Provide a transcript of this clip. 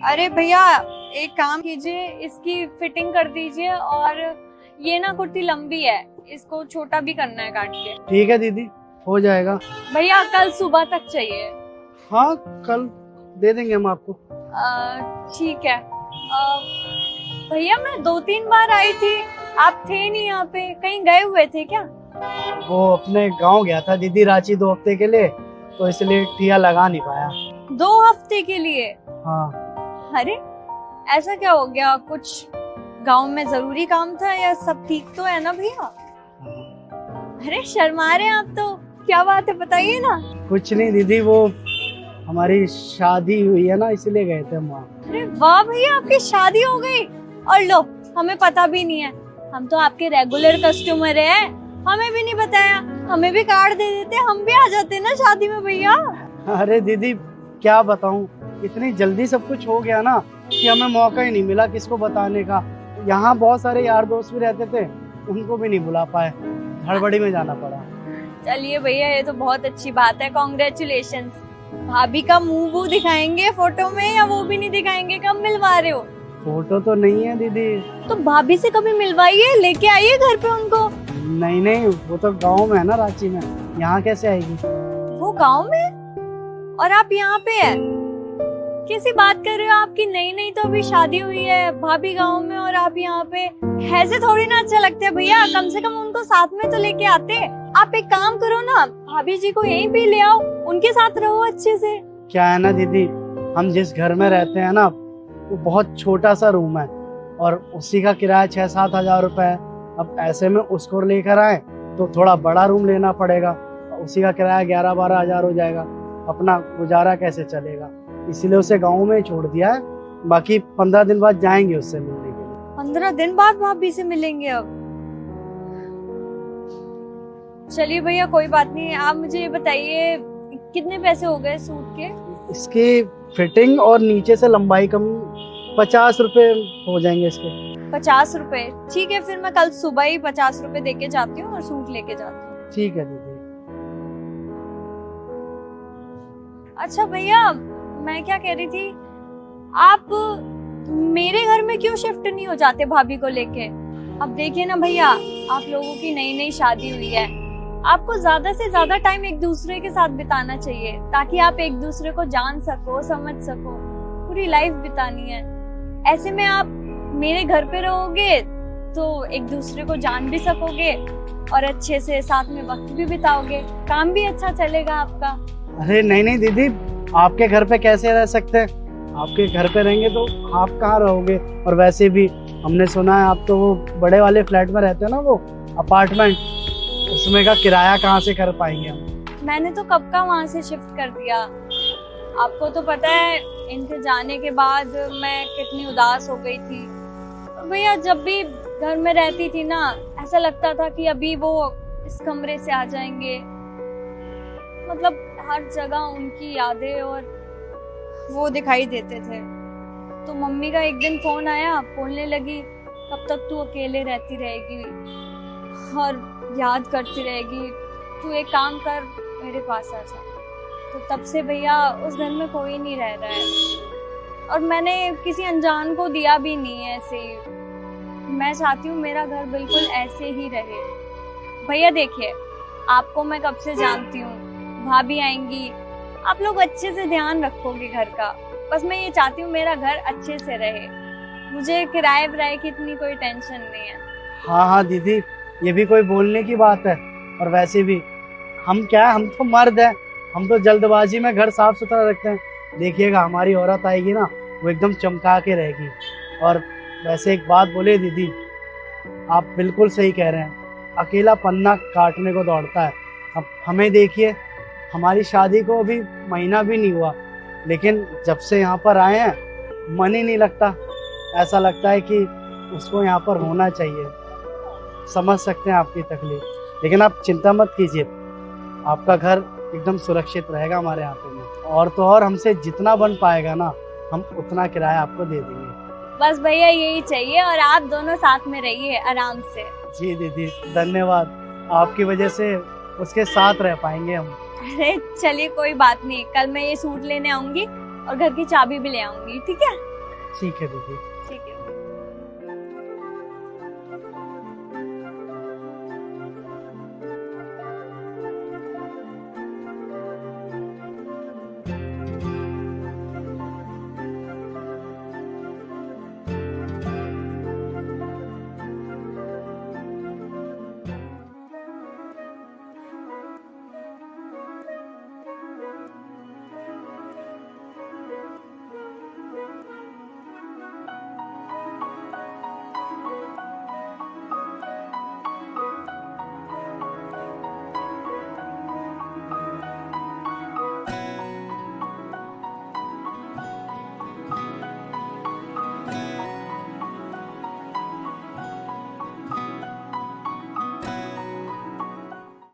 अरे भैया एक काम कीजिए, इसकी फिटिंग कर दीजिए, और ये ना कुर्ती लंबी है, इसको छोटा भी करना है काट के। ठीक है दीदी, हो जाएगा। भैया कल सुबह तक चाहिए। हाँ, कल दे देंगे हम आपको। ठीक है। भैया मैं 2-3 बार आई थी, आप थे नहीं यहाँ पे, कहीं गए हुए थे क्या? वो अपने गांव गया था दीदी, रांची 2 हफ्ते के लिए, तो इसलिए ठिया लगा नहीं पाया। 2 हफ्ते के लिए? हाँ। अरे ऐसा क्या हो गया? कुछ गांव में जरूरी काम था या सब ठीक तो है ना भैया? अरे शर्मा रहे हैं आप तो, क्या बात है बताइए ना। कुछ नहीं दीदी, वो हमारी शादी हुई है ना, इसलिए गए थे हम वहाँ। अरे वाह भैया, आपकी शादी हो गई? और लो, हमें पता भी नहीं है, हम तो आपके रेगुलर कस्टमर हैं, हमें भी नहीं बताया, हमें भी कार्ड दे देते, हम भी आ जाते ना शादी में भैया। अरे दीदी क्या बताऊँ, इतनी जल्दी सब कुछ हो गया ना कि हमें मौका ही नहीं मिला किसको बताने का। यहाँ बहुत सारे यार दोस्त भी रहते थे, उनको भी नहीं बुला पाए, हड़बड़ी में जाना पड़ा। चलिए भैया, ये तो बहुत अच्छी बात है, कॉन्ग्रेचुलेशंस। भाभी का मुंह वो दिखाएंगे फोटो में या वो भी नहीं दिखाएंगे? कब मिलवा रहे हो? फोटो तो नहीं है दीदी। तो भाभी से कभी मिलवाइए, लेके आइए घर पे उनको। नहीं नहीं, वो तो गांव में है ना, रांची में, यहाँ कैसे आएगी? वो गांव में और आप यहाँ पे है? कैसी बात कर रहे हो? आपकी नई नई तो अभी शादी हुई है, भाभी गांव में और आप यहाँ पे, ऐसे थोड़ी ना अच्छा लगता है भैया। कम से कम उनको साथ में तो लेके आते। आप एक काम करो ना, भाभी जी को यहीं पे ले आओ, उनके साथ रहो अच्छे से। क्या है ना दीदी, हम जिस घर में रहते हैं ना, वो बहुत छोटा सा रूम है और उसी का किराया 6-7 हजार रुपए है। अब ऐसे में उसको लेकर आए तो थोड़ा बड़ा रूम लेना पड़ेगा, उसी का किराया 11-12 हजार हो जाएगा। अपना गुजारा कैसे चलेगा? इसीलिए उसे गाँव में ही छोड़ दिया है। बाकी 15 दिन बाद जाएंगे उससे मिलने के लिए। 15 दिन बाद भाभी से मिलेंगे? अब चलिए भैया, कोई बात नहीं। आप मुझे ये बताइए, कितने पैसे हो गए सूट के? इसकी फिटिंग और नीचे से लंबाई कम 50 रुपए हो जाएंगे इसके। 50 रुपए? ठीक है, फिर मैं कल सुबह ही 50 रुपए देके जाती हूँ और सूट लेके जाती हूँ। ठीक है दीदी। अच्छा भैया, मैं क्या कह रही थी, आप मेरे घर में क्यों शिफ्ट नहीं हो जाते भाभी को लेके? अब देखिए ना भैया, आप लोगों की नई नई शादी हुई है, आपको ज्यादा से ज्यादा टाइम एक दूसरे के साथ बिताना चाहिए, ताकि आप एक दूसरे को जान सको, समझ सको, पूरी लाइफ बितानी है। ऐसे में आप मेरे घर पे रहोगे तो एक दूसरे को जान भी सकोगे और अच्छे से साथ में वक्त भी बिताओगे, काम भी अच्छा चलेगा आपका। अरे नहीं नहीं दीदी, आपके घर पे कैसे रह सकते हैं? आपके घर पे रहेंगे तो आप कहाँ रहोगे? और वैसे भी हमने सुना है आप तो वो बड़े वाले फ्लैट में रहते हैं ना, वो अपार्टमेंट, उसमें का किराया कहाँ से कर पाएंगे हम? मैंने तो कब का वहाँ से शिफ्ट कर दिया। आपको तो पता है इनके जाने के बाद मैं कितनी उदास हो गई थी भैया। जब भी घर में रहती थी ना, ऐसा लगता था कि अभी वो इस कमरे से आ जाएंगे। मतलब हर जगह उनकी यादें और वो दिखाई देते थे। तो मम्मी का एक दिन फोन आया, बोलने लगी कब तक तू अकेले रहती रहेगी और याद करती रहेगी, तू एक काम कर, मेरे पास आ जा। तो तब से भैया उस घर में कोई नहीं रह रहा है और मैंने किसी अनजान को दिया भी नहीं है ऐसे ही। मैं चाहती हूँ मेरा घर बिल्कुल ऐसे ही रहे। भैया देखिए, आपको मैं कब से जानती हूँ, भाभी आएंगी, आप लोग अच्छे से ध्यान रखोगे घर का। बस मैं ये चाहती हूँ मेरा घर अच्छे से रहे, मुझे किराए विराए की इतनी कोई टेंशन नहीं है। हाँ हाँ दीदी, ये भी कोई बोलने की बात है। और वैसे भी हम क्या है, हम तो मर्द हैं, हम तो जल्दबाजी में घर साफ सुथरा रखते हैं। देखिएगा हमारी औरत आएगी ना, वो एकदम चमका के रहेगी। और वैसे एक बात बोले दीदी, आप बिल्कुल सही कह रहे हैं, अकेला पन्ना काटने को दौड़ता है। अब हमें देखिए, हमारी शादी को अभी महीना भी नहीं हुआ, लेकिन जब से यहाँ पर आए हैं मन ही नहीं लगता। ऐसा लगता है कि उसको यहाँ पर होना चाहिए। समझ सकते हैं आपकी तकलीफ, लेकिन आप चिंता मत कीजिए, आपका घर एकदम सुरक्षित रहेगा हमारे हाथों में। और तो और हमसे जितना बन पाएगा ना, हम उतना किराया आपको दे देंगे। बस भैया यही चाहिए, और आप दोनों साथ में रहिए आराम से। जी दीदी, धन्यवाद। आपकी वजह से उसके साथ रह पाएंगे हम। अरे चलिए कोई बात नहीं, कल मैं ये सूट लेने आऊंगी और घर की चाबी भी ले आऊंगी, ठीक है? ठीक है दीदी। ठीक है।